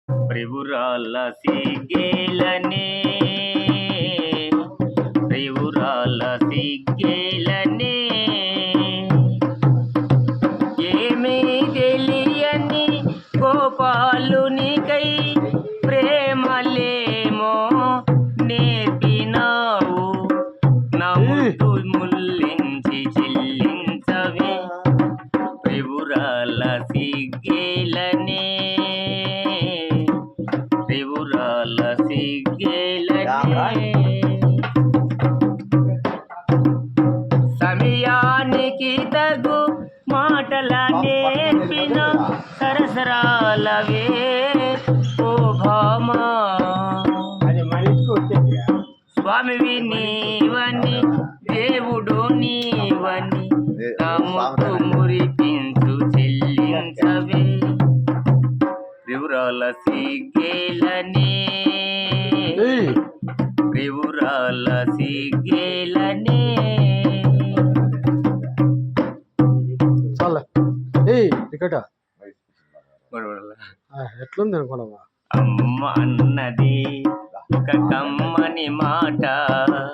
ప్రివురాల సిగ్గేలనే ప్రివురాల సిగ్గేలనే ఏమీ తెలియని గోపాలునికై ప్రేమలేమో నేర్పినావు నమ్ముతూ ముల్లించి చెల్లించవే ప్రివురాల సిగ్గేలనే ప్రివురాల సిగ్గేలనే సమయానికి తగు మాటల నేర్పిన సరసరాలవే ఓ భామా స్వామివి నీవని దేవుడు నీవని నమ్ముతూ మురిపించు చెల్లించవే ప్రివురాల సిగ్గేలనే ప్రివురాల సిగ్గేలనే ఎట్లుంది అనుకున్నావా అమ్మ అన్నది ఒక కమ్మని మాట